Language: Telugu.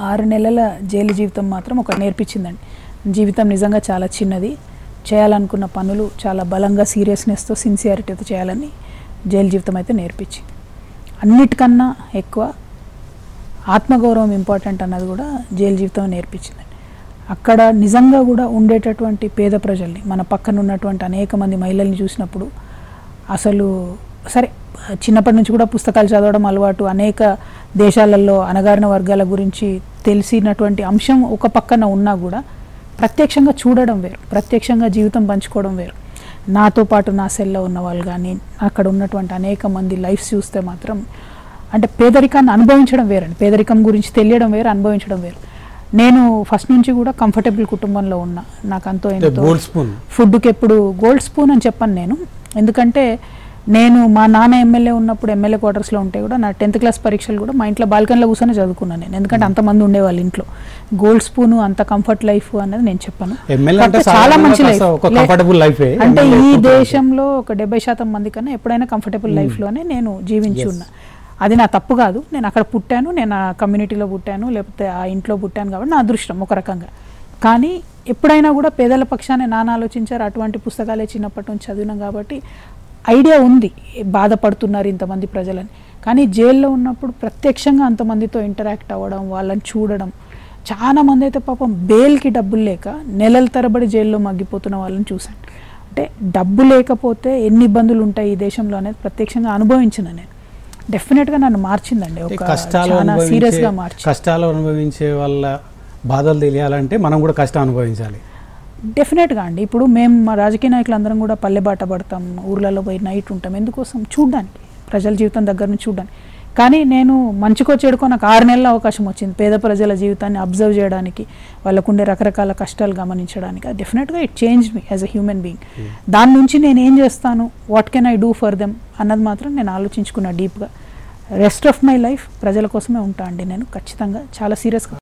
6 నెలల జైలు జీవితం మాత్రం ఒకటి నేర్పించిందండి. జీవితం నిజంగా చాలా చిన్నది. చేయాలనుకున్న పనులు చాలా బలంగా సీరియస్నెస్‌తో సిన్సియారిటీతో చేయాలని జైలు జీవితం అయితే నేర్పించింది. అన్నిటికన్నా ఎక్కువ ఆత్మగౌరవం ఇంపార్టెంట్ అన్నది కూడా జైలు జీవితం నేర్పించిందండి. అక్కడ నిజంగా కూడా ఉండేటటువంటి పేద ప్రజల్ని, మన పక్కన ఉన్నటువంటి అనేక మంది మహిళల్ని చూసినప్పుడు అసలు సరే చిన్నప్పటి నుంచి కూడా పుస్తకాలు చదవడం అలవాటు, అనేక దేశాలలో అణగారిన వర్గాల గురించి తెలిసినటువంటి అంశం ఒక పక్కన ఉన్నా కూడా ప్రత్యక్షంగా చూడడం వేరు, ప్రత్యక్షంగా జీవితం పంచుకోవడం వేరు. నాతో పాటు నా సెల్లో ఉన్న వాళ్ళు కానీ అక్కడ ఉన్నటువంటి అనేక మంది లైఫ్స్ చూస్తే మాత్రం అంటే పేదరికాన్ని అనుభవించడం వేరండి. పేదరికం గురించి తెలియడం వేరు, అనుభవించడం వేరు. నేను ఫస్ట్ నుంచి కూడా కంఫర్టబుల్ కుటుంబంలో ఉన్నా. నాకు అంతో ఎంతో ఫుడ్కి ఎప్పుడు గోల్డ్ స్పూన్ అని చెప్పాను నేను. ఎందుకంటే నేను మా నాన్న ఎమ్మెల్యే ఉన్నప్పుడు ఎమ్మెల్యే క్వార్టర్స్లో ఉంటే కూడా నా 10th క్లాస్ పరీక్షలు కూడా మా ఇంట్లో బాల్కనీలో కూర్చొని చదువుకున్నాను నేను. ఎందుకంటే అంతమంది ఉండేవాళ్ళు ఇంట్లో. గోల్డ్ స్పూన్ అంత కంఫర్ట్ లైఫ్ అనేది నేను చెప్పాను. చాలా మంచి లైఫ్. అంటే ఈ దేశంలో ఒక 70% మంది కన్నా ఎప్పుడైనా కంఫర్టబుల్ లైఫ్లోనే నేను జీవించి ఉన్నా. అది నా తప్పు కాదు. నేను అక్కడ పుట్టాను, నేను ఆ కమ్యూనిటీలో పుట్టాను, లేకపోతే ఆ ఇంట్లో పుట్టాను కాబట్టి నా అదృష్టం ఒక రకంగా. కానీ ఎప్పుడైనా కూడా పేదల పక్షాన్ని నాన్న ఆలోచించారు. అటువంటి పుస్తకాలే చిన్నప్పటి నుంచి చదివినాం కాబట్టి ఐడియా ఉంది బాధపడుతున్నారు ఇంతమంది ప్రజలని. కానీ జైల్లో ఉన్నప్పుడు ప్రత్యక్షంగా అంతమందితో ఇంటరాక్ట్ అవ్వడం, వాళ్ళని చూడడం. చాలామంది అయితే పాపం బెయిల్కి డబ్బులు లేక నెలల తరబడి జైల్లో మగ్గిపోతున్న వాళ్ళని చూశాను. అంటే డబ్బు లేకపోతే ఎన్ని ఇబ్బందులు ఉంటాయి ఈ దేశంలో అనేది ప్రత్యక్షంగా అనుభవించిన నేను. డెఫినెట్గా నన్ను మార్చిందండి, ఒక చాలా సీరియస్గా మార్చింది. కష్టాలు అనుభవించే వాళ్ళ బాధలు తెలియాలంటే మనం కూడా కష్టం అనుభవించాలి. డెఫినెట్గా అండి. ఇప్పుడు మేము మా రాజకీయ నాయకులు అందరం కూడా పల్లె బాట పడతాం, ఊర్లలో పోయి నైట్ ఉంటాం. ఎందుకోసం? చూడడానికి, ప్రజల జీవితం దగ్గర నుంచి చూడడానికి. కానీ నేను మంచికో చెడుకో నాకు 6 నెలల అవకాశం వచ్చింది పేద ప్రజల జీవితాన్ని అబ్జర్వ్ చేయడానికి, వాళ్ళకుండే రకరకాల కష్టాలు గమనించడానికి. డెఫినెట్గా it change me as a human being. దాని నుంచి నేను ఏం చేస్తాను, what can I do for them అన్నది మాత్రం నేను ఆలోచించుకున్నా డీప్గా. రెస్ట్ ఆఫ్ మై లైఫ్ ప్రజల కోసమే ఉంటా అండి నేను ఖచ్చితంగా, చాలా సీరియస్గా.